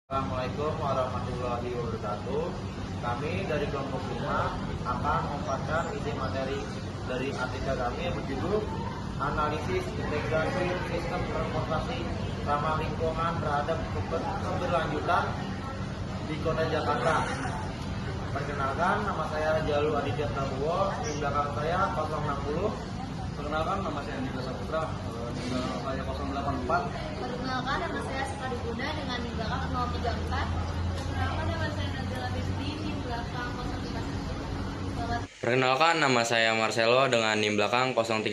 Assalamualaikum warahmatullahi wabarakatuh. Kami dari kelompok 5 akan membacakan isi materi dari artikel kami yang berjudul Analisis Integrasi Sistem Transportasi Ramah Lingkungan terhadap Keberlanjutan di Kota Jakarta. Perkenalkan, nama saya Jalu Aditya Prabowo, di belakang saya 060. Perkenalkan, nama saya Andika Saputra, di belakang saya 084. Perkenalkan, nama saya Sekali Bunda dengan di belakang 034. Perkenalkan, nama saya Nazila Bisri di belakang 031. Perkenalkan, nama saya Marcelo dengan NIM belakang 013.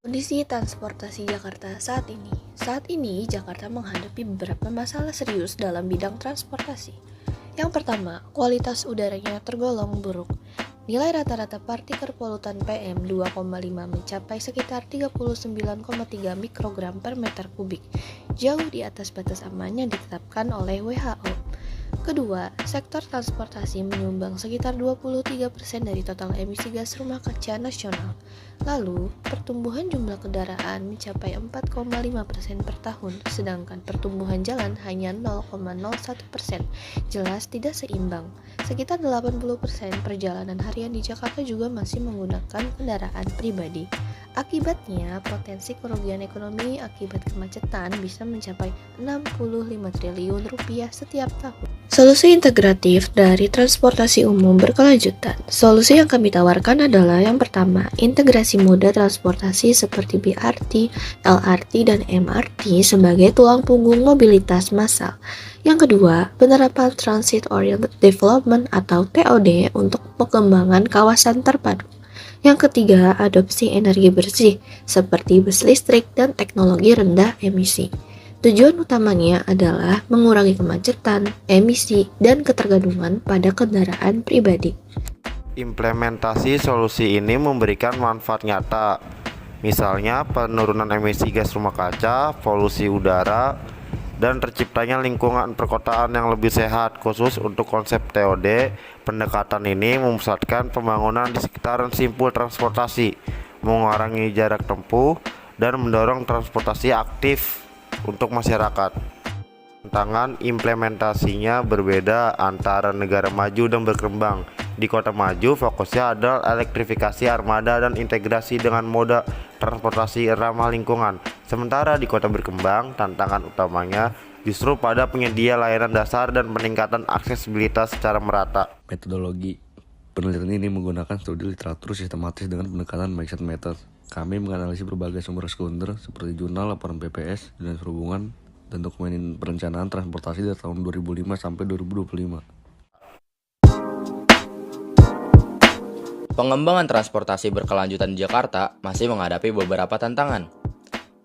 Kondisi transportasi Jakarta saat ini. Saat ini, Jakarta menghadapi beberapa masalah serius dalam bidang transportasi. Yang pertama, kualitas udaranya tergolong buruk. Nilai rata-rata partikel polutan PM 2,5 mencapai sekitar 39,3 mikrogram per meter kubik, jauh di atas batas aman yang ditetapkan oleh WHO. Kedua, sektor transportasi menyumbang sekitar 23% dari total emisi gas rumah kaca nasional. Lalu, pertumbuhan jumlah kendaraan mencapai 4,5% per tahun, sedangkan pertumbuhan jalan hanya 0,01%. Jelas tidak seimbang. Sekitar 80% perjalanan harian di Jakarta juga masih menggunakan kendaraan pribadi. Akibatnya, potensi kerugian ekonomi akibat kemacetan bisa mencapai 65 triliun rupiah setiap tahun. Solusi integratif dari transportasi umum berkelanjutan. Solusi yang kami tawarkan adalah yang pertama, integrasi moda transportasi seperti BRT, LRT, dan MRT sebagai tulang punggung mobilitas massal. Yang kedua, penerapan Transit Oriented Development atau TOD untuk pengembangan kawasan terpadu. Yang ketiga, adopsi energi bersih seperti bus listrik dan teknologi rendah emisi. Tujuan utamanya adalah mengurangi kemacetan, emisi, dan ketergantungan pada kendaraan pribadi. Implementasi solusi ini memberikan manfaat nyata, misalnya penurunan emisi gas rumah kaca, polusi udara, dan terciptanya lingkungan perkotaan yang lebih sehat. Khusus untuk konsep TOD, pendekatan ini memusatkan pembangunan di sekitaran simpul transportasi, mengurangi jarak tempuh, dan mendorong transportasi aktif untuk masyarakat. Tantangan implementasinya berbeda antara negara maju dan berkembang. Di kota maju, fokusnya adalah elektrifikasi armada dan integrasi dengan moda transportasi ramah lingkungan. Sementara di kota berkembang, tantangan utamanya justru pada penyedia layanan dasar dan peningkatan aksesibilitas secara merata. Metodologi penelitian ini menggunakan studi literatur sistematis dengan pendekatan mixed method. Kami menganalisis berbagai sumber sekunder seperti jurnal, laporan BPS, Dinas Perhubungan, dan dokumen perencanaan transportasi dari tahun 2005 sampai 2025. Pengembangan transportasi berkelanjutan di Jakarta masih menghadapi beberapa tantangan.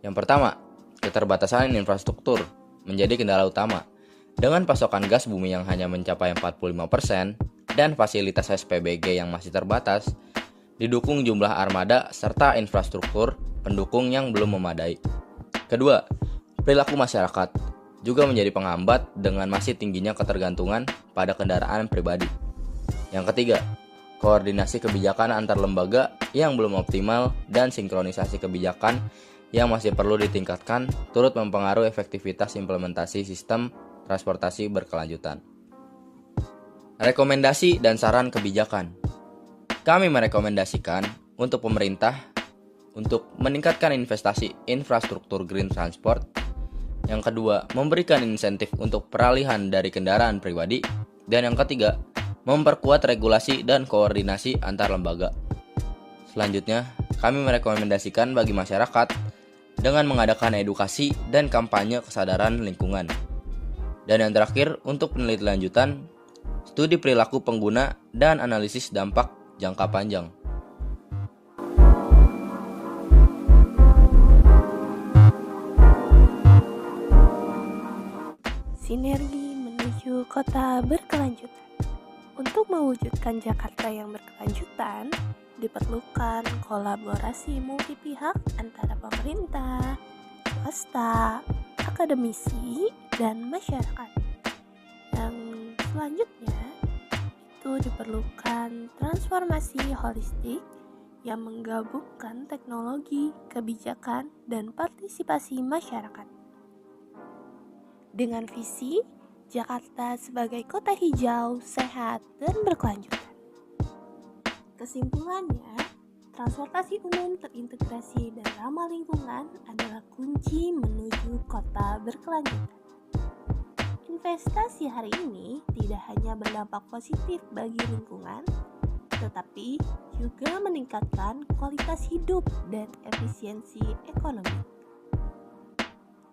Yang pertama, keterbatasan infrastruktur menjadi kendala utama. Dengan pasokan gas bumi yang hanya mencapai 45% dan fasilitas SPBG yang masih terbatas, didukung jumlah armada serta infrastruktur pendukung yang belum memadai. Kedua, perilaku masyarakat juga menjadi penghambat dengan masih tingginya ketergantungan pada kendaraan pribadi. Yang ketiga, koordinasi kebijakan antar lembaga yang belum optimal dan sinkronisasi kebijakan yang masih perlu ditingkatkan turut mempengaruhi efektivitas implementasi sistem transportasi berkelanjutan. Rekomendasi dan saran kebijakan. Kami merekomendasikan untuk pemerintah untuk meningkatkan investasi infrastruktur green transport. Yang kedua, memberikan insentif untuk peralihan dari kendaraan pribadi. Dan yang ketiga, memperkuat regulasi dan koordinasi antar lembaga. Selanjutnya, kami merekomendasikan bagi masyarakat dengan mengadakan edukasi dan kampanye kesadaran lingkungan. Dan yang terakhir, untuk penelitian lanjutan, studi perilaku pengguna dan analisis dampak jangka panjang. Sinergi menuju kota berkelanjutan. Untuk mewujudkan Jakarta yang berkelanjutan, diperlukan kolaborasi multi pihak antara pemerintah, swasta, akademisi, dan masyarakat. Yang selanjutnya, itu diperlukan transformasi holistik yang menggabungkan teknologi, kebijakan, dan partisipasi masyarakat. dengan visi Jakarta sebagai kota hijau, sehat, dan berkelanjutan. Kesimpulannya, transportasi umum terintegrasi dan ramah lingkungan adalah kunci menuju kota berkelanjutan. Investasi hari ini tidak hanya berdampak positif bagi lingkungan, tetapi juga meningkatkan kualitas hidup dan efisiensi ekonomi.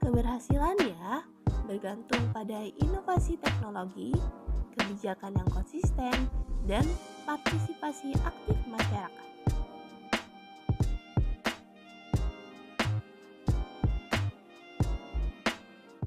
Keberhasilannya bergantung pada inovasi teknologi, kebijakan yang konsisten, dan partisipasi aktif masyarakat.